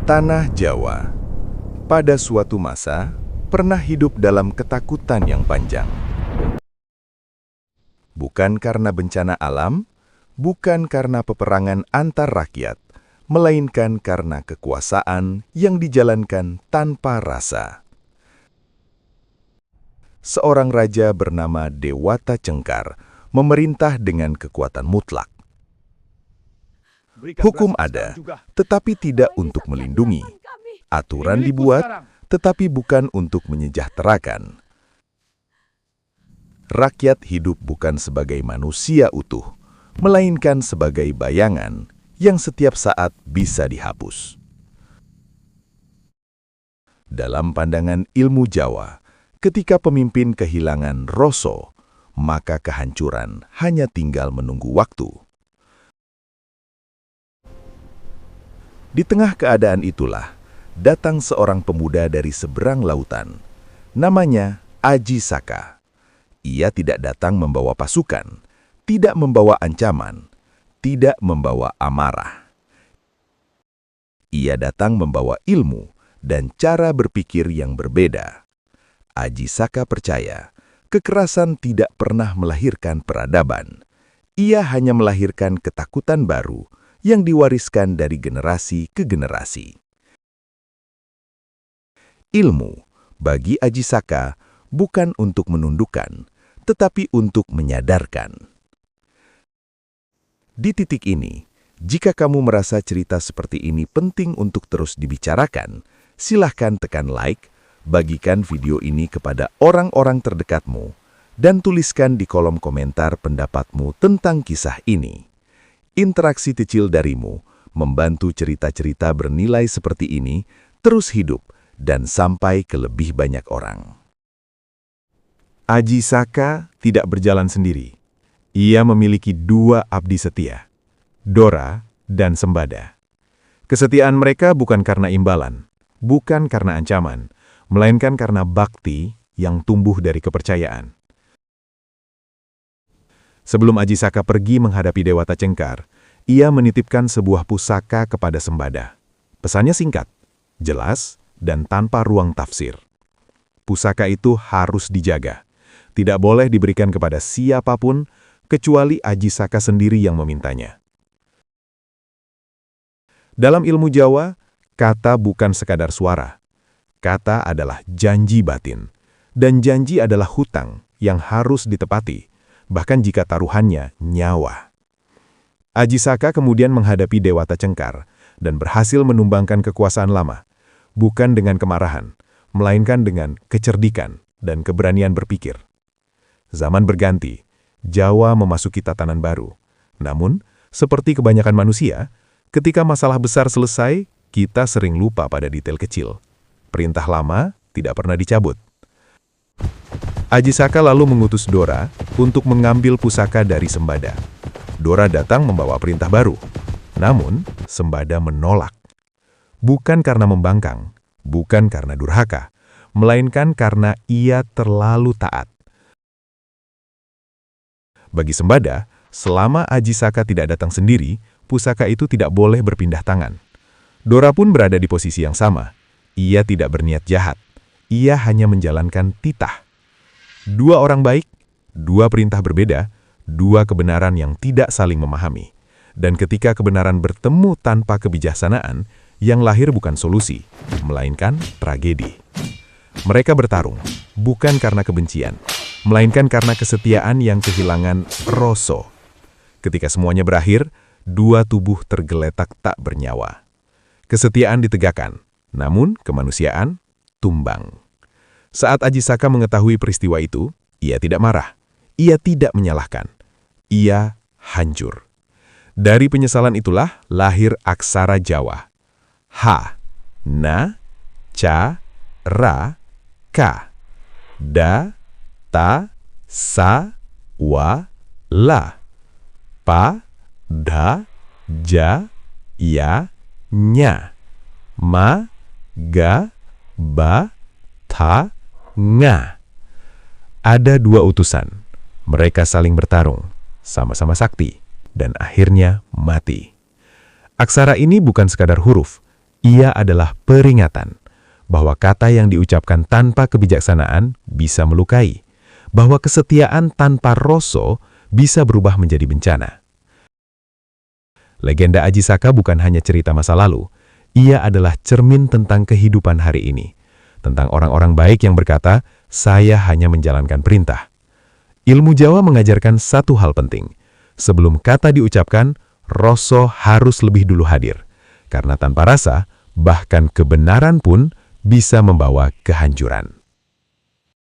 Tanah Jawa pada suatu masa pernah hidup dalam ketakutan yang panjang. Bukan karena bencana alam, bukan karena peperangan antar rakyat, melainkan karena kekuasaan yang dijalankan tanpa rasa. Seorang raja bernama Dewata Cengkar memerintah dengan kekuatan mutlak. Hukum ada, tetapi tidak untuk melindungi. Aturan dibuat, tetapi bukan untuk menyejahterakan. Rakyat hidup bukan sebagai manusia utuh, melainkan sebagai bayangan yang setiap saat bisa dihapus. Dalam pandangan ilmu Jawa, ketika pemimpin kehilangan rasa, maka kehancuran hanya tinggal menunggu waktu. Di tengah keadaan itulah, datang seorang pemuda dari seberang lautan. Namanya Aji Saka. Ia tidak datang membawa pasukan, tidak membawa ancaman, tidak membawa amarah. Ia datang membawa ilmu dan cara berpikir yang berbeda. Aji Saka percaya, kekerasan tidak pernah melahirkan peradaban. Ia hanya melahirkan ketakutan baru yang diwariskan dari generasi ke generasi. Ilmu bagi Aji Saka bukan untuk menundukkan, tetapi untuk menyadarkan. Di titik ini, jika kamu merasa cerita seperti ini penting untuk terus dibicarakan, silahkan tekan like, bagikan video ini kepada orang-orang terdekatmu, dan tuliskan di kolom komentar pendapatmu tentang kisah ini. Interaksi kecil darimu membantu cerita-cerita bernilai seperti ini terus hidup dan sampai ke lebih banyak orang. Aji Saka tidak berjalan sendiri. Ia memiliki dua abdi setia, Dora dan Sembada. Kesetiaan mereka bukan karena imbalan, bukan karena ancaman, melainkan karena bakti yang tumbuh dari kepercayaan. Sebelum Aji Saka pergi menghadapi Dewata Cengkar, ia menitipkan sebuah pusaka kepada Sembada. Pesannya singkat, jelas, dan tanpa ruang tafsir. Pusaka itu harus dijaga. Tidak boleh diberikan kepada siapapun, kecuali Aji Saka sendiri yang memintanya. Dalam ilmu Jawa, kata bukan sekadar suara. Kata adalah janji batin. Dan janji adalah hutang yang harus ditepati, bahkan jika taruhannya nyawa. Aji Saka kemudian menghadapi Dewata Cengkar dan berhasil menumbangkan kekuasaan lama, bukan dengan kemarahan, melainkan dengan kecerdikan dan keberanian berpikir. Zaman berganti, Jawa memasuki tatanan baru. Namun, seperti kebanyakan manusia, ketika masalah besar selesai, kita sering lupa pada detail kecil. Perintah lama tidak pernah dicabut. Aji Saka lalu mengutus Dora untuk mengambil pusaka dari Sembada. Dora datang membawa perintah baru. Namun, Sembada menolak. Bukan karena membangkang, bukan karena durhaka, melainkan karena ia terlalu taat. Bagi Sembada, selama Aji Saka tidak datang sendiri, pusaka itu tidak boleh berpindah tangan. Dora pun berada di posisi yang sama. Ia tidak berniat jahat. Ia hanya menjalankan titah. Dua orang baik, dua perintah berbeda, dua kebenaran yang tidak saling memahami. Dan ketika kebenaran bertemu tanpa kebijaksanaan, yang lahir bukan solusi, melainkan tragedi. Mereka bertarung, bukan karena kebencian, melainkan karena kesetiaan yang kehilangan rasa. Ketika semuanya berakhir, dua tubuh tergeletak tak bernyawa. Kesetiaan ditegakkan, namun kemanusiaan tumbang. Saat Aji Saka mengetahui peristiwa itu, ia tidak marah. Ia tidak menyalahkan. Ia hancur. Dari penyesalan itulah lahir aksara Jawa. Ha, na, ca, ra, ka. Da, ta, sa, wa, la. Pa, da, ja, ya, nya. Ma, ga, ba, ta, nga. Ada dua utusan. Mereka saling bertarung, sama-sama sakti, dan akhirnya mati. Aksara ini bukan sekadar huruf. Ia adalah peringatan bahwa kata yang diucapkan tanpa kebijaksanaan bisa melukai, bahwa kesetiaan tanpa rasa bisa berubah menjadi bencana. Legenda Aji Saka bukan hanya cerita masa lalu, ia adalah cermin tentang kehidupan hari ini, tentang orang-orang baik yang berkata, "Saya hanya menjalankan perintah." Ilmu Jawa mengajarkan satu hal penting. Sebelum kata diucapkan, rasa harus lebih dulu hadir. Karena tanpa rasa, bahkan kebenaran pun bisa membawa kehancuran.